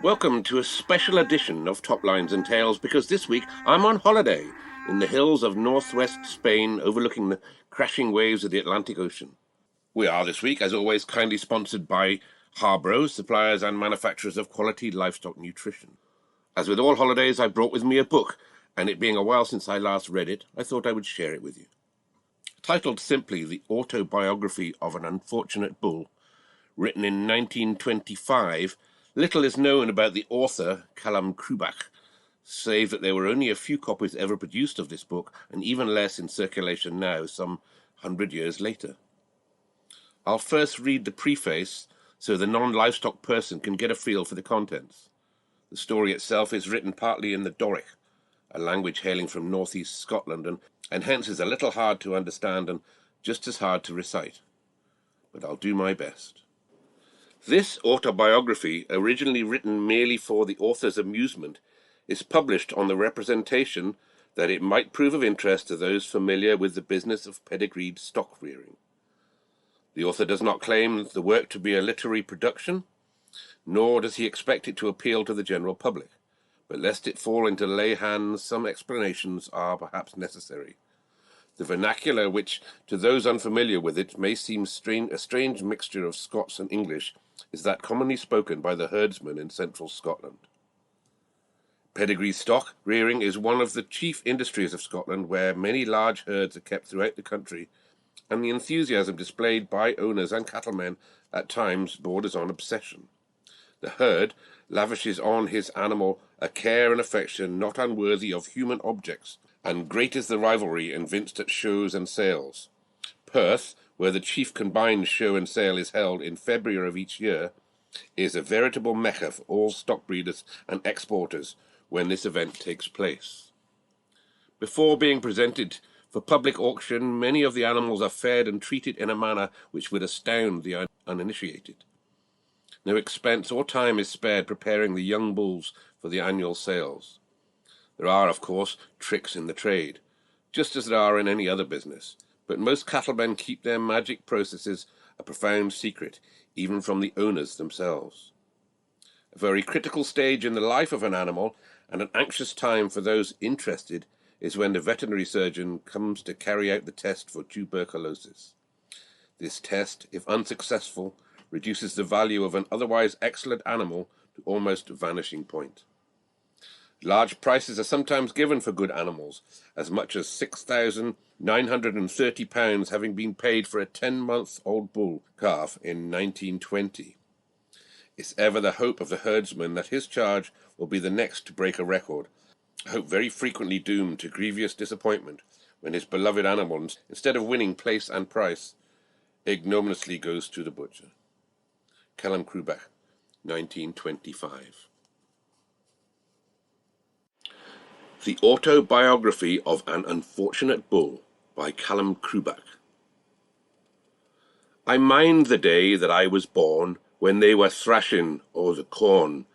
Welcome to a special edition of Top Lines and Tales, because this week I'm on holiday in the hills of northwest Spain overlooking the crashing waves of the Atlantic Ocean. We are this week, as always, kindly sponsored by Harbro, suppliers and manufacturers of quality livestock nutrition. As with all holidays, I brought with me a book, and it being a while since I last read it, I thought I would share it with you. Titled simply The Autobiography of an Unfortunate Bull, written in 1925, little is known about the author, Callum Krubach, save that there were only a few copies ever produced of this book, and even less in circulation now, some 100 years later. I'll first read the preface so the non-livestock person can get a feel for the contents. The story itself is written partly in the Doric, a language hailing from northeast Scotland, and hence is a little hard to understand and just as hard to recite. But I'll do my best. This autobiography, originally written merely for the author's amusement, is published on the representation that it might prove of interest to those familiar with the business of pedigreed stock rearing. The author does not claim the work to be a literary production, nor does he expect it to appeal to the general public, but lest it fall into lay hands, some explanations are perhaps necessary. The vernacular, which to those unfamiliar with it may seem a strange mixture of Scots and English, is that commonly spoken by the herdsmen in central Scotland. Pedigree stock rearing is one of the chief industries of Scotland, where many large herds are kept throughout the country, and the enthusiasm displayed by owners and cattlemen at times borders on obsession. The herd lavishes on his animal a care and affection not unworthy of human objects, and great is the rivalry evinced at shows and sales. Perth, where the chief combined show and sale is held in February of each year, is a veritable mecca for all stock breeders and exporters when this event takes place. Before being presented for public auction, many of the animals are fed and treated in a manner which would astound the uninitiated. No expense or time is spared preparing the young bulls for the annual sales. There are, of course, tricks in the trade, just as there are in any other business, but most cattlemen keep their magic processes a profound secret, even from the owners themselves. A very critical stage in the life of an animal, and an anxious time for those interested, is when the veterinary surgeon comes to carry out the test for tuberculosis. This test, if unsuccessful, reduces the value of an otherwise excellent animal to almost vanishing point. Large prices are sometimes given for good animals, as much as £6,930 having been paid for a 10-month-old bull calf in 1920. It's ever the hope of the herdsman that his charge will be the next to break a record, a hope very frequently doomed to grievous disappointment when his beloved animal, instead of winning place and price, ignominiously goes to the butcher. Callum Krubach, 1925. The Autobiography of an Unfortunate Bull by Callum Krubach. I mind the day that I was born, when they were thrashing o'er the corn,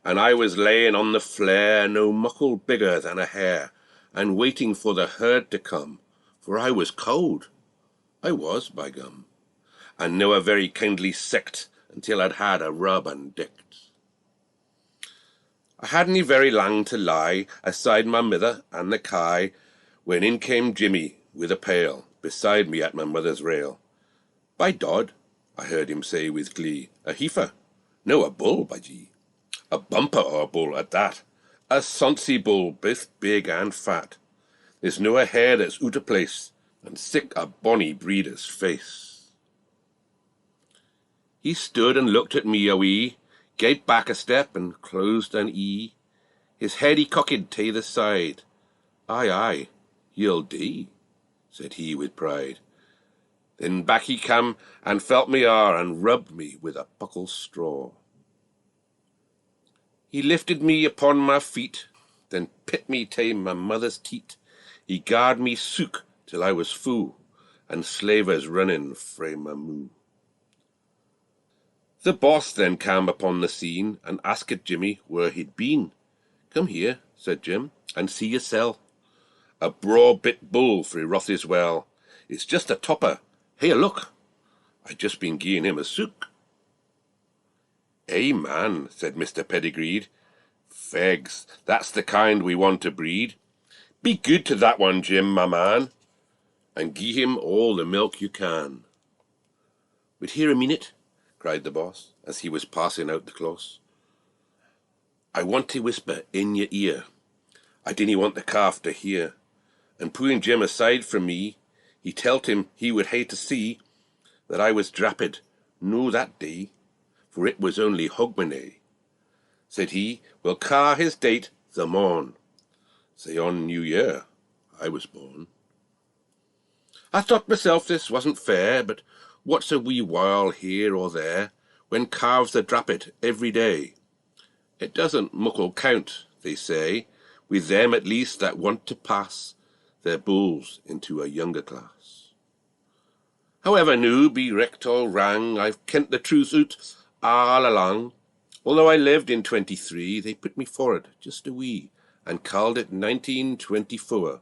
and I was laying on the flare, no muckle bigger than a hare, and waiting for the herd to come, for I was cold. I was, by gum, and no a very kindly sicht until I'd had a rub and dicked. I hadn't very lang to lie aside my mither and the kye, when in came Jimmy with a pail beside me at my mother's rail. By Dod, I heard him say with glee, a heifer, no a bull, by gee. A bumper o' a bull at that, a sonsy bull, both big and fat. There's no a hair that's oot o' place, and sic a bonny breeder's face. He stood and looked at me a wee, gaed back a step and closed an ee. His head he cocked to the side. Aye, aye, you'll dee, said he with pride. Then back he cam and felt me are, and rubbed me with a buckle straw. He lifted me upon my feet, then pit me tae my mother's teat. He garred me sook till I was fu', and slavers running frae my moo. The boss then came upon the scene, and asked Jimmy where he'd been. Come here, said Jim, and see yoursel. A braw-bit bull frae Rothyswell. It's just a topper. Hey, look! I'd just been gieing him a sook. "Eh, man," said Mr. Pedigreed. "Fegs, that's the kind we want to breed. Be good to that one, Jim, my man, and gie him all the milk you can." "But here a minute," cried the boss, as he was passing out the close. "I want to whisper in your ear. I dinna want the calf to hear." And pulling Jim aside from me, he telled him he would hae to see that I was drapped, no that day, for it was only Hogmanay. Said he, "We'll ca' his date the morn." Say on New Year I was born. I thought myself this wasn't fair, but what's a wee while here or there, when calves are drapped every day? It doesn't muckle count, they say, with them at least that want to pass their bulls into a younger class. However new, be wrecked or wrang, I've kent the truth oot all along. Although I lived in 23, they put me forward just a wee, and called it 1924.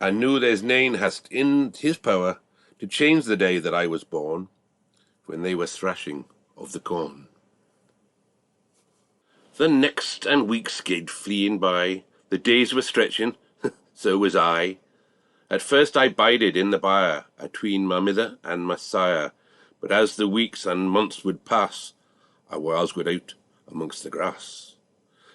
I knew there's nane hast in his power to change the day that I was born, when they were thrashing of the corn. The next and weeks gaed fleeing by, the days were stretching, so was I. At first I bided in the byre, atween my mither and my sire, but as the weeks and months would pass, I was out amongst the grass.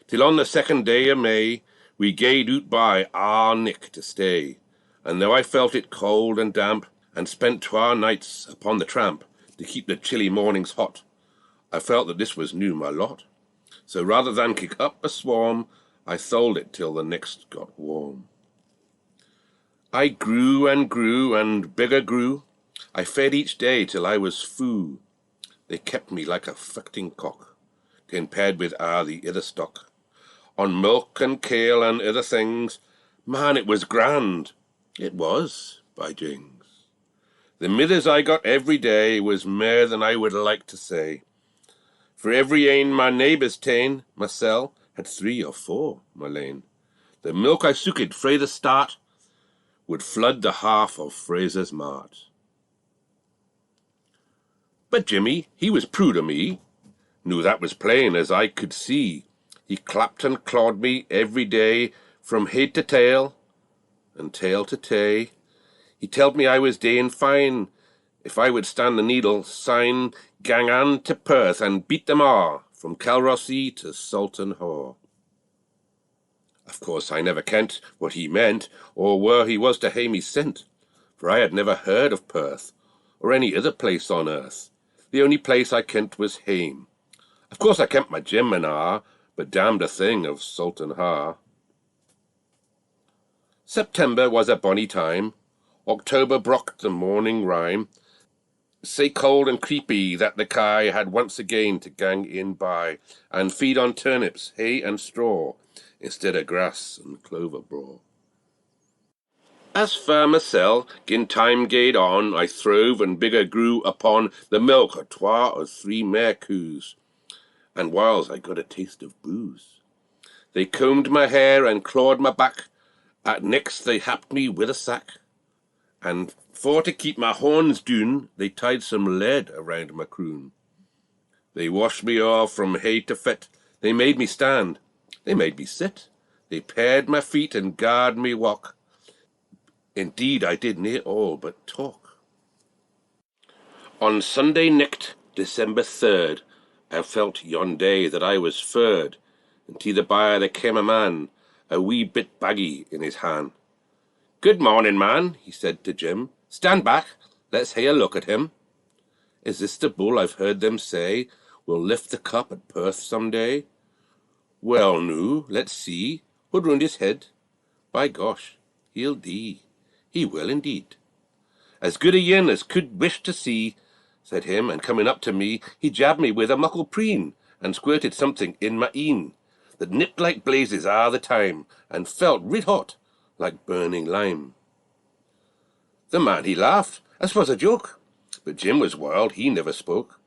Till on the 2nd day of May, we gaed out by our Nick to stay, and though I felt it cold and damp, and spent 2 nights upon the tramp, to keep the chilly mornings hot, I felt that this was new my lot. So rather than kick up a swarm, I tholed it till the next got warm. I grew and grew, and bigger grew. I fed each day till I was fou. They kept me like a fucking cock, compared with the other stock. On milk and kale and other things, man, it was grand. It was, by jings. The mithers I got every day was mair than I would like to say. For every ane my neighbours ta'en, mysel had 3 or 4, my lane. The milk I sooked frae the start would flood the half of Fraser's mart. But Jimmy, he was prood o' me, knew that was plain as I could see. He clapped and clawed me every day, from head to tail, and tail to tay. He telled me I was dayin' fine, if I would stand the needle, sign, gang on to Perth and beat them a', from Calrossy to Salton Haugh. Of course I never kent what he meant, or where he was to hae me sent, for I had never heard of Perth, or any other place on earth. The only place I kent was hame. Of course I kent my Jim and but damned a thing of Salton Haugh. September was a bonny time, October brocht the morning rime, sae cold and creepy that the kye had once again to gang in by, and feed on turnips, hay and straw, instead of grass and clover braw. As for mysel, gin time gaed on, I throve and bigger grew upon the milk of 2 or 3 mare coos, and whiles I got a taste of booze. They combed my hair and clawed my back, at next they happed me with a sack, and for to keep my horns doon, they tied some lead around my croon. They washed me all from head to foot, they made me stand, they made me sit, they pared my feet and garred me walk. Indeed, I did nae all but talk. On Sunday nicht, December 3rd, I felt yon day that I was furred, and to the byre there came a man, a wee bit baggy in his hand. "Good morning, man," he said to Jim. "Stand back, let's hae a look at him. Is this the bull I've heard them say will lift the cup at Perth some day? Well, noo, let's see. Hood round his head. By gosh, he'll dee. He will indeed. As good a yin as could wish to see," said him, and coming up to me, he jabbed me with a muckle preen, and squirted something in my een, that nipped like blazes the time, and felt red hot, like burning lime. The man he laughed, as was a joke, but Jim was wild, he never spoke.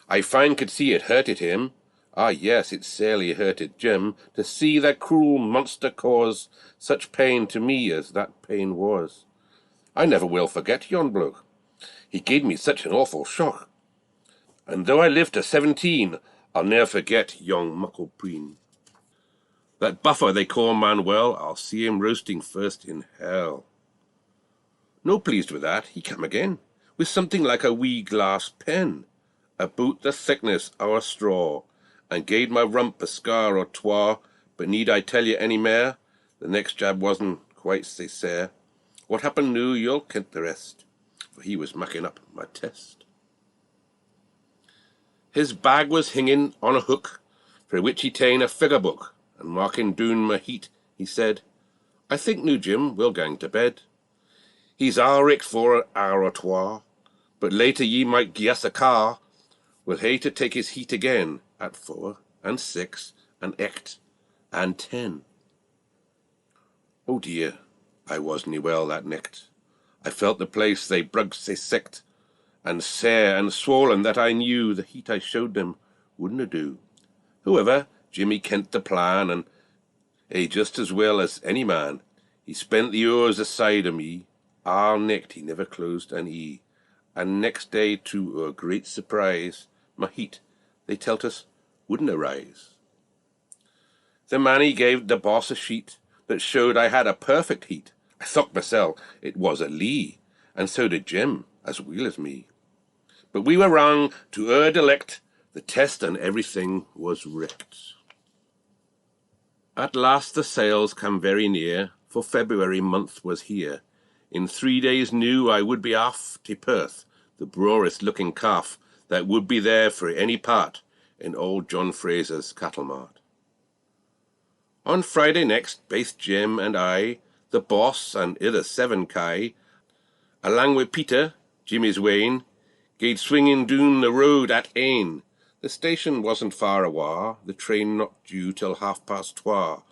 I fine could see it hurted him. Yes, it sairly hurted Jim, to see that cruel monster cause such pain to me as that pain was. I never will forget yon bloke. He gave me such an awful shock. And though I live to 17, I'll ne'er forget young Muckle Preen. That buffer they call Manuel, I'll see him roasting first in hell. No pleased with that, he came again, with something like a wee glass pen, about the thickness of a straw, and gave my rump a scar or twa, but need I tell you any mair? The next jab wasn't quite sae sair. What happened noo, you'll ken the rest, for he was mucking up my test. His bag was hinging on a hook, for which he ta'en a figure book, and marking doon my heat, he said, I think noo, Jim, we'll gang to bed. He's alright for an hour or twa, but later ye might gie us a car. We'll hae to take his heat again at 4 and 6 and 8 and 10. Oh dear, I wasna well that nicht. I felt the place they brug sae sick, and sair and swollen that I knew the heat I showed them wouldna do. However, Jimmy kent the plan, and just as well as any man, he spent the hours aside of me. All nicht he never closed an ee, and next day, to our great surprise, my heat, they tell't us, wouldna rise. The manny gave the boss a sheet that showed I had a perfect heat. I thought mysel it was a lee, and so did Jim, as weel as me. But we were wrong to our delict, the test and everything was wrecked. At last the sales come very near, for February month was here. In 3 days new I would be off to Perth, the broadest looking calf that would be there for any part in old John Fraser's cattle mart. On Friday next, baith Jim and I, the boss and ither 7 kye, along with Peter, Jimmy's wain, gaed swinging doon the road at Ain. The station wasn't far awa', the train not due till 2:30.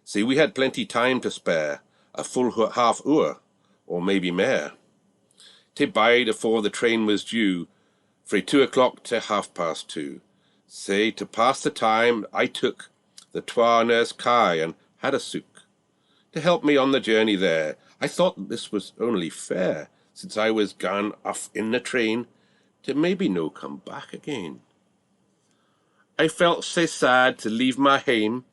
See, we had plenty time to spare, a full half hour, or maybe mair, to bide afore the train was due, frae 2 o'clock to 2:30. Say, to pass the time, I took the twa nurse kye and had a sook, to help me on the journey there. I thought this was only fair, since I was gone off in the train, to maybe no come back again. I felt sae sad to leave my hame,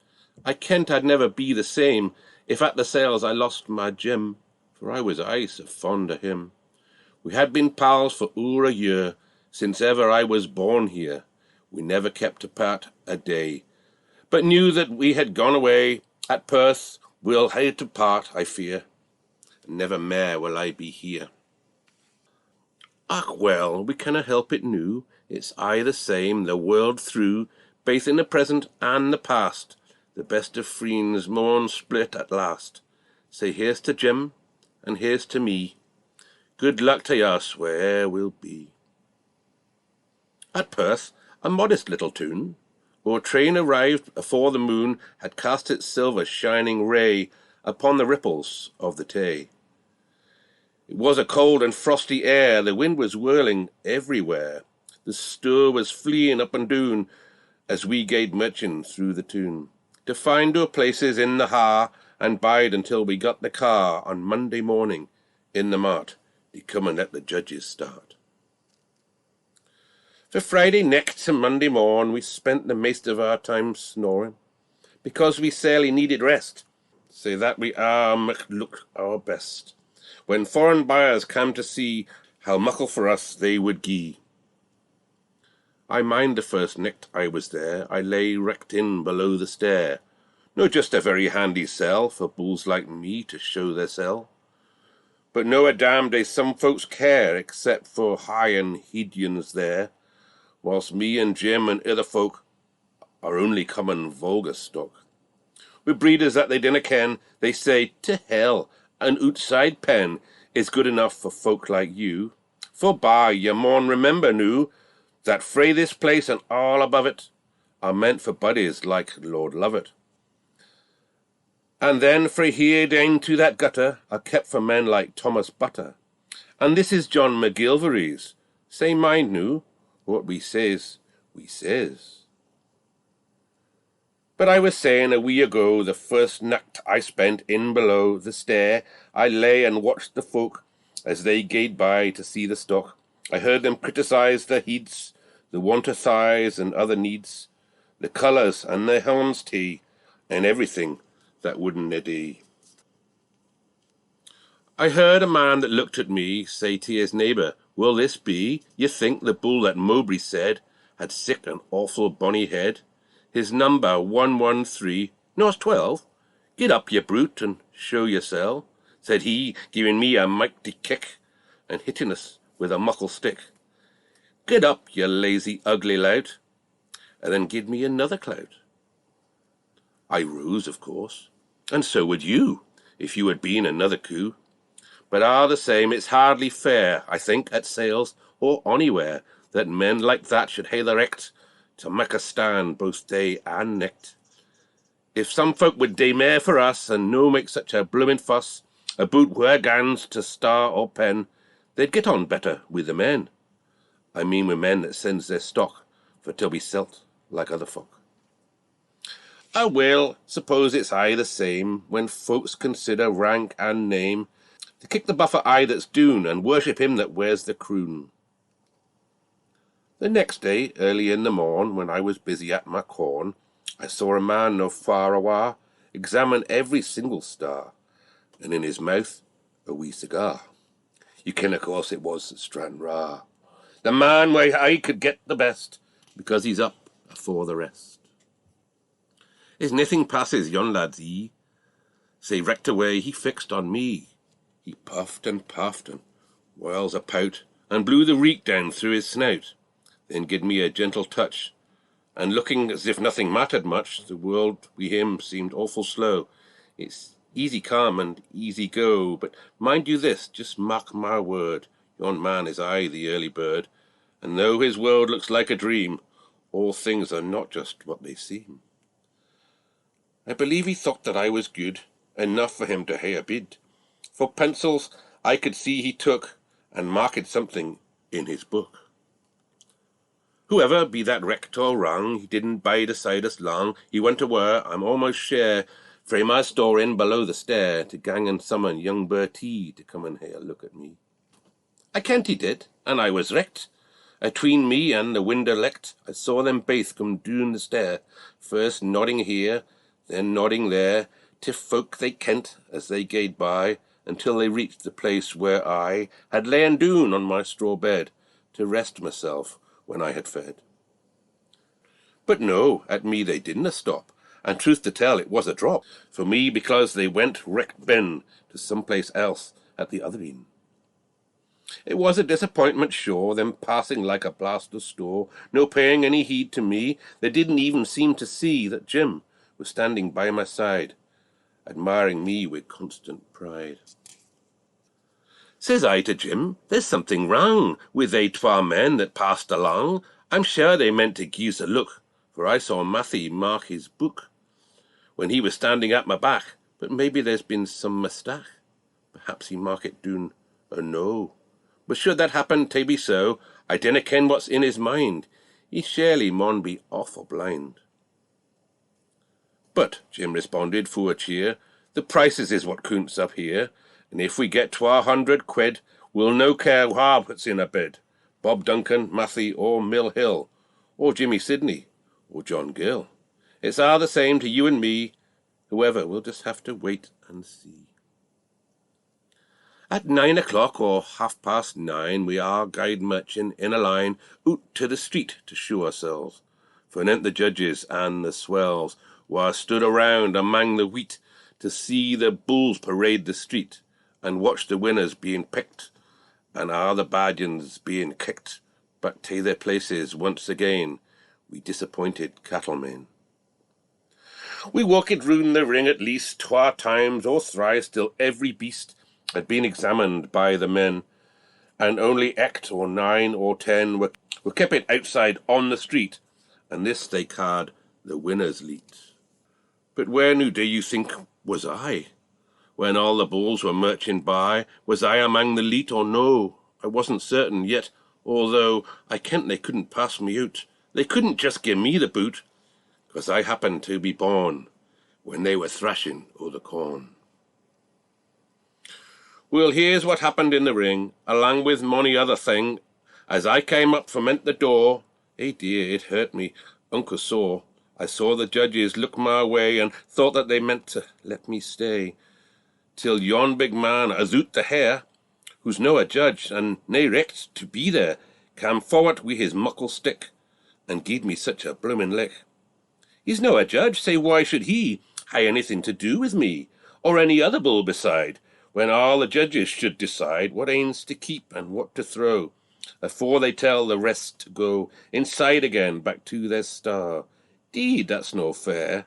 I kent I'd never be the same, if at the sales I lost my Jim, for I was aye so fond of him. We had been pals for ower a year, since ever I was born here. We never kept apart a day, but knew that we had gone away. At Perth we'll hae to part, I fear, and never mair will I be here. Och well, we canna help it noo, it's aye the same the world through, baith in the present and the past. The best of friends maun split at last. Say here's to Jim, and here's to me. Good luck to us where'er we'll be. At Perth, a modest little town, our train arrived afore the moon had cast its silver shining ray upon the ripples of the Tay. It was a cold and frosty air, the wind was whirling everywhere. The stour was fleeing up and down, as we gaed marching through the town, to find our places in the ha, and bide until we got the car on Monday morning in the mart, to come and let the judges start. For Friday next to Monday morn, we spent the maist of our time snoring, because we sairly needed rest, so that we might look our best, when foreign buyers came to see how muckle for us they would gie. I mind the first nicht I was there, I lay wrecked in below the stair, no just a very handy cell for bulls like me to show their sell. But no a damn day some folks care, except for high and Hedians there, whilst me and Jim and other folk are only common vulgar stock. With breeders that they dinna ken, they say, to hell, an outside pen is good enough for folk like you. For by ye maun remember noo, that frae this place and all above it are meant for buddies like Lord Lovat. And then frae here down to that gutter are kept for men like Thomas Butter. And this is John McGilvery's. Say mind noo, what we says, we says. But I was saying a wee ago, the first night I spent in below the stair, I lay and watched the folk as they gaed by to see the stock. I heard them criticise the heeds, the want of thighs and other needs, the colours and the helm's tea, and everything that wouldn't it. I heard a man that looked at me say to his neighbour, "Will this be, you think, the bull that Mowbray said had sick an awful bonny head? His number 113, no, it's 12. Get up, you brute, and show yoursel," said he, giving me a mighty kick, and hitting us with a muckle stick. "Get up, you lazy, ugly lout," and then give me another clout. I rose, of course, and so would you, if you had been another coo. But all the same, it's hardly fair, I think, at sales or onywhere, that men like that should hae the recht to mak a stand both day and nicht. If some folk would dae mair for us, and no make such a bloomin' fuss aboot where gangs to star or pen, they'd get on better with the men. I mean with men that sends their stock for to be selt like other folk. Ah, well, suppose it's aye the same, when folks consider rank and name, to kick the buffer eye that's doon, and worship him that wears the croon. The next day, early in the morn, when I was busy at my corn, I saw a man no far awa examine every single star, and in his mouth a wee cigar. You ken, of course, it was Stranraer, the man where I could get the best, because he's up afore the rest. His nothing passes yon lad's ee, sae recht away he fixed on me. He puffed and puffed, and whiles a pout, and blew the reek down through his snout, then gied me a gentle touch, and looking as if nothing mattered much, the world wi' him seemed awful slow. It's easy come and easy go, but mind you this, just mark my word, yon man is aye the early bird, and though his world looks like a dream, all things are not just what they seem. I believe he thought that I was good, enough for him to hae a bid. For pencils I could see he took, and marked something in his book. Whoever be that recht or wrong, he didn't bide aside us long. He went awa', I'm almost sure, frae my store in below the stair, to gang and summon young Bertie to come and hae a look at me. I kent he did, and I was recht. Atween me and the window lecht, I saw them baith come doon the stair, first nodding here, then nodding there, to folk they kent as they gaed by, until they reached the place where I had lain doon on my straw bed to rest myself when I had fed. But no, at me they didna stop, and truth to tell it was a drop for me, because they went recht ben to some place else at the other end. It was a disappointment sure, them passing like a blast of store, no paying any heed to me. They didn't even seem to see that Jim was standing by my side, admiring me with constant pride. Says I to Jim, "There's something wrong with they twa men that passed along. I'm sure they meant to gie us a look, for I saw Matthew mark his book when he was standing at my back, but maybe there's been some mistake. Perhaps he mark it doon or no. But should that happen to be so, I dinna ken what's in his mind. He surely maun be awful blind." "But," Jim responded, full of cheer, "the prices is what counts up here, and if we get 200 quid, we'll no care wha puts in a bid, Bob Duncan, Matthew, or Mill Hill, or Jimmy Sidney, or John Gill. It's all the same to you and me, whoever, we'll just have to wait and see." At 9 o'clock or 9:30, we all gaed marching in a line out to the street to show ourselves, for nent the judges and the swells were stood around among the wheat to see the bulls parade the street, and watch the winners being picked, and all the bargains being kicked back to their places once again, we disappointed cattlemen. We walked round the ring at least 2 times or thrice, till every beast had been examined by the men, and only 8 or 9 or 10 were kept outside on the street, and this they ca'd the winners' leet. But where now do you think was I, when all the bulls were marching by? Was I among the leet or no? I wasn't certain yet, although I kent they couldn't pass me out. They couldn't just give me the boot, 'cause I happened to be born when they were thrashing o' the corn. Well, here's what happened in the ring, along with mony other thing. As I came up from the door, Eh dear, it hurt me, unco sore. I saw the judges look my way and thought that they meant to let me stay, till yon big man as out the hair, who's no a judge and nae recht to be there, cam forward wi' his muckle stick, and gied me such a bloomin' lick. He's no a judge, say why should he hae anything to do with me, or any other bull beside, when all the judges should decide what ains to keep and what to throw, afore they tell the rest to go inside again back to their star. Deed, that's no fair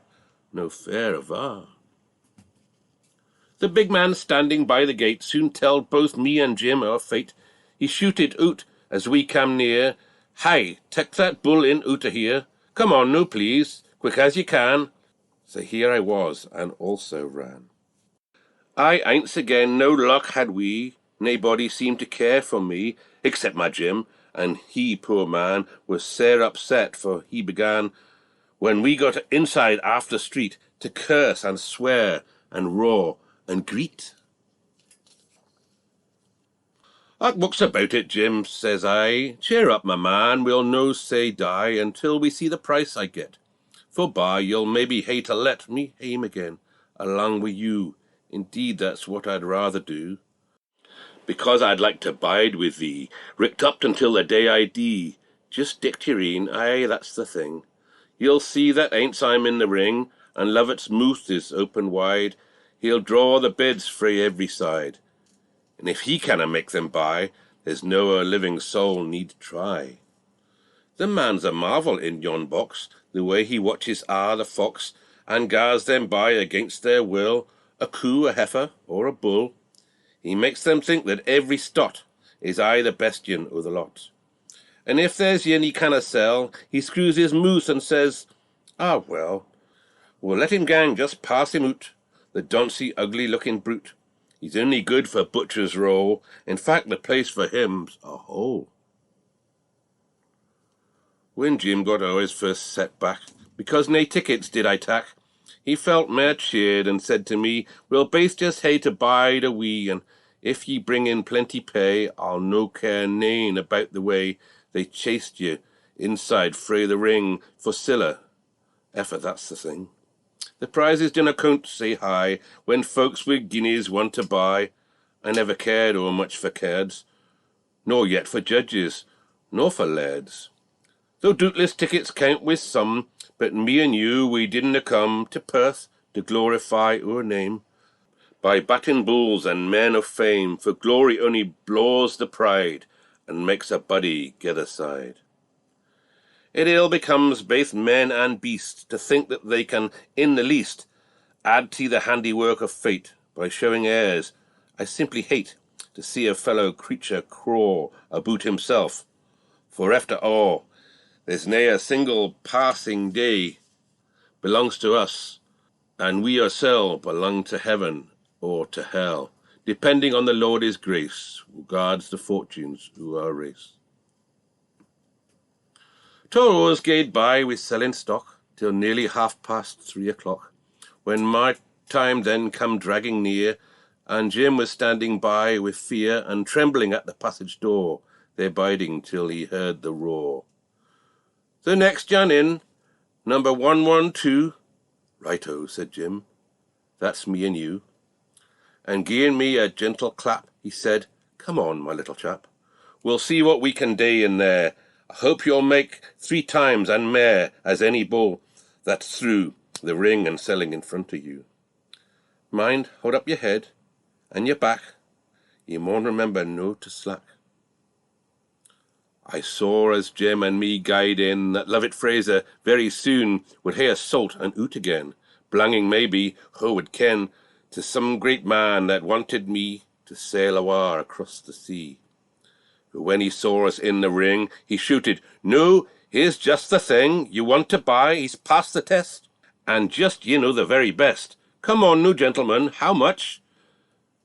ava. The big man standing by the gate soon telled both me and Jim our fate. He shooted out as we cam near. Hi, take that bull in out o' here. Come on no, please, quick as you can. So here I was, and also ran. I aince again no luck had we. Naebody seemed to care for me, except my Jim, and he, poor man, was sair upset, for he began, when we got inside after street, to curse and swear and roar and greet. What's about it, Jim, says I. Cheer up, my man, we'll no say die until we see the price I get. Forby, you'll maybe hae to let me hame again, along with you. Indeed, that's what I'd rather do, because I'd like to bide with thee, richt up until the day I dee. Just dick Tireen, aye, that's the thing. You'll see that aince I'm in the ring, and Lovett's mouth is open wide, he'll draw the bids frae every side. And if he canna make them buy, there's no a living soul need try. The man's a marvel in yon box, the way he watches the fox, and gars them buy against their will, a coo, a heifer, or a bull. He makes them think that every stot is aye the best yin o' the lot. And if there's yin he canna sell, he screws his mouth and says, well, we'll let him gang, just pass him out, the doncy, ugly-looking brute. He's only good for butcher's roll. In fact, the place for him's a hole. When Jim got o'er his first setback, because nae tickets did I tack, he felt mair cheered and said to me, we'll baith just hae to bide a wee, and if ye bring in plenty pay, I'll no care nane about the way they chased ye inside frae the ring for siller. Effa, that's the thing. The prizes dinna count sae high, when folks with guineas want to buy. I never cared o'er much for cairds, nor yet for judges, nor for lairds. Though doubtless tickets count with some, but me and you, we didna come to Perth to glorify our name by batting bulls and men of fame, for glory only blows the pride and makes a body get aside. It ill becomes baith men and beast to think that they can, in the least, add to the handiwork of fate by showing airs. I simply hate to see a fellow creature craw about himself, for after all, there's nae a single passing day belongs to us, and we oursel belong to heaven or to hell, depending on the Lord's grace, who guards the fortunes of our race. 2 hours gaed by with selling stock, till nearly 3:30 o'clock, when my time then come dragging near, and Jim was standing by with fear and trembling at the passage door, there biding till he heard the roar. The next Jan in, number 112. Righto, said Jim, that's me and you. And gieing me a gentle clap, he said, come on, my little chap, we'll see what we can dae in there. I hope you'll make 3 times and mair as any bull that's through the ring and selling in front of you. Mind, hold up your head and your back. You maun remember no to slack. I saw as Jim and me gaed in that Lovett Fraser very soon would hae a salt and out again, blanging maybe, who would ken, to some great man that wanted me to sail awa across the sea. But when he saw us in the ring, he shouted, no, here's just the thing you want to buy, he's passed the test, and just the very best. Come on now, gentlemen, how much?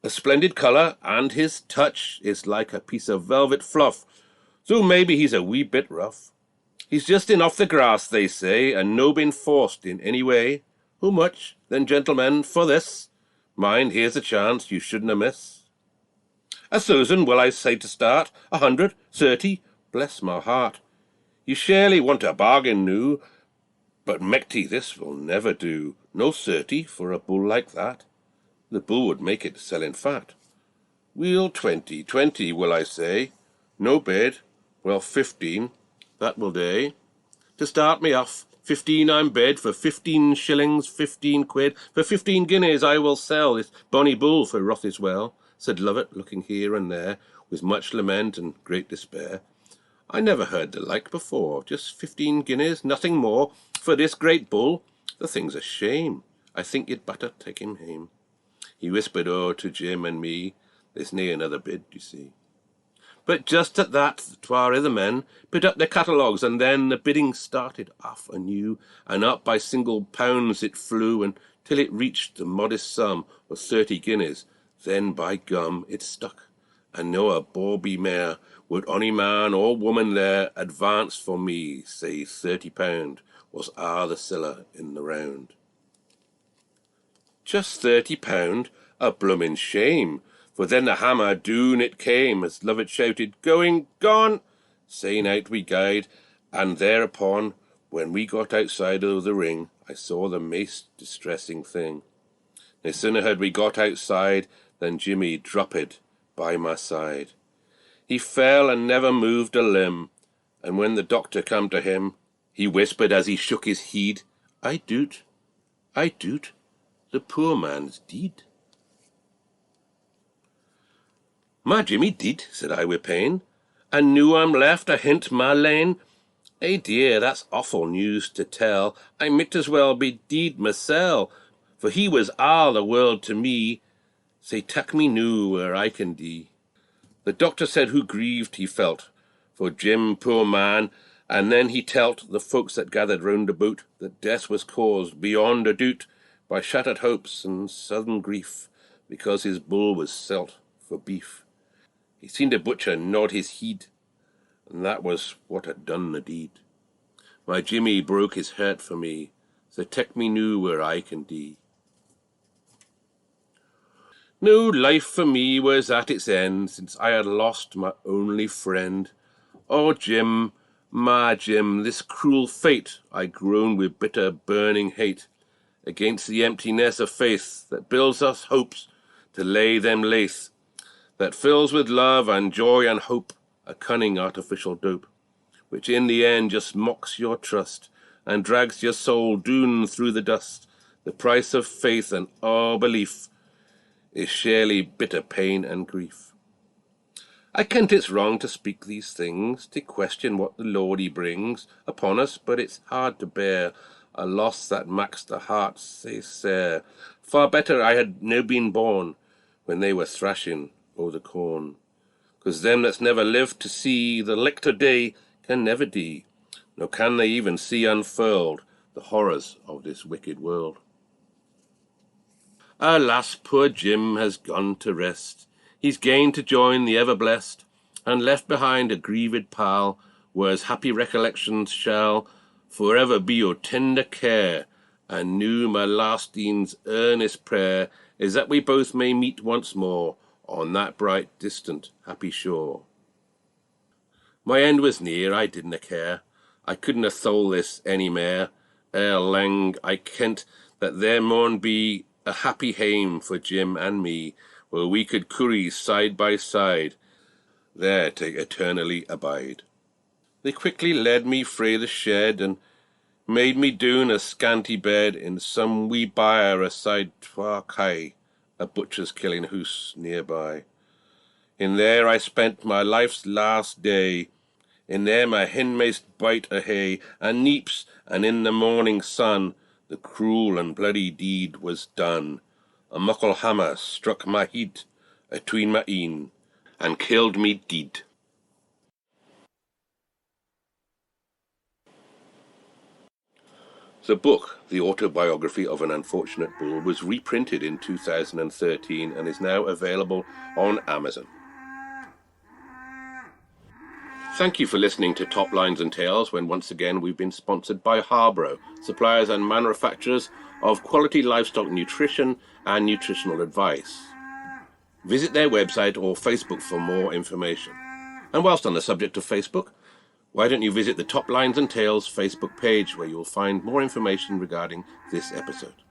A splendid colour, and his touch is like a piece of velvet fluff, though maybe he's a wee bit rough. He's just in off the grass, they say, and no been forced in any way. How much, then, gentlemen, for this? Mind, here's a chance you shouldna miss. 1,000, will I say to start? 100, 30, bless my heart. You surely want a bargain new, but mechty this will never do. No 30 for a bull like that. The bull would make it selling fat. We'll 20, 20 will I say. No bid, well 15, that will day. To start me off, 15 I'm bid, for 15 shillings, 15 quid. For 15 guineas I will sell this bonny bull for Rotheswell, said Lovett, looking here and there, with much lament and great despair. I never heard the like before. Just 15 guineas, nothing more, for this great bull. The thing's a shame. I think you'd better take him hame. He whispered o'er to Jim and me, there's nae another bid, you see. But just at that, the twa other men put up their catalogues, and then the bidding started off anew, and up by single pounds it flew, until it reached the modest sum of 30 guineas. Then, by gum, it stuck, and no a bawbee mare would ony man or woman there advance for me, say £30 was the siller in the round. Just £30, a bloomin' shame, for then the hammer doon it came, as Lovett shouted, going, gone, saying out we gaed, and thereupon, when we got outside of the ring, I saw the maist distressing thing. No sooner had we got outside, than Jimmy dropped by my side. He fell and never moved a limb, and when the doctor come to him, he whispered as he shook his head, I doot, the poor man's deed. My Jimmy did, said I wi' pain, and noo I'm left a hint my lane. Eh dear, that's awful news to tell. I might as well be deed mysel', for he was all the world to me. Say, tak me noo where I can dee. The doctor said who grieved he felt for Jim, poor man, and then he telt the folks that gathered round about that death was caused beyond a doot by shattered hopes and sudden grief, because his bull was selt for beef. He seen the butcher nod his heed, and that was what had done the deed. My Jimmy broke his heart for me, so tak me noo where I can dee. No life for me was at its end, since I had lost my only friend. Oh, Jim, my Jim, this cruel fate, I groan with bitter burning hate, against the emptiness of faith that builds us hopes to lay them laith, that fills with love and joy and hope a cunning artificial dope, which in the end just mocks your trust and drags your soul doon through the dust. The price of faith and all belief is surely bitter pain and grief. I kent it's wrong to speak these things, to question what the Lord he brings upon us, but it's hard to bear a loss that maks the heart sae sair. Far better I had no been born when they were thrashing o' the corn, 'cause them that's never lived to see the licht o' day can never dee, nor can they even see unfurled the horrors of this wicked world. Alas, poor Jim has gone to rest. He's gane to join the ever-blessed, and left behind a grieved pal, whereas happy recollections shall for ever be your tender care, and noo my lasting's earnest prayer is that we both may meet once more on that bright, distant, happy shore. My end was near, I didna care. I couldna thole this any mair. Ere lang I kent that there maun be a happy hame for Jim and me, where we could curry side by side, there to eternally abide. They quickly led me frae the shed, and made me doon a scanty bed in some wee byre aside twa kye, a butcher's killing hoose nearby. In there I spent my life's last day, in there my hinmaist bite a hay, and neeps, and in the morning sun, the cruel and bloody deed was done. A muckle hammer struck my head atween my een, and killed me deed. The book, The Autobiography of an Unfortunate Bull, was reprinted in 2013 and is now available on Amazon. Thank you for listening to Top Lines and Tales, when once again we've been sponsored by Harbro, suppliers and manufacturers of quality livestock nutrition and nutritional advice. Visit their website or Facebook for more information. And whilst on the subject of Facebook, why don't you visit the Top Lines and Tales Facebook page, where you'll find more information regarding this episode.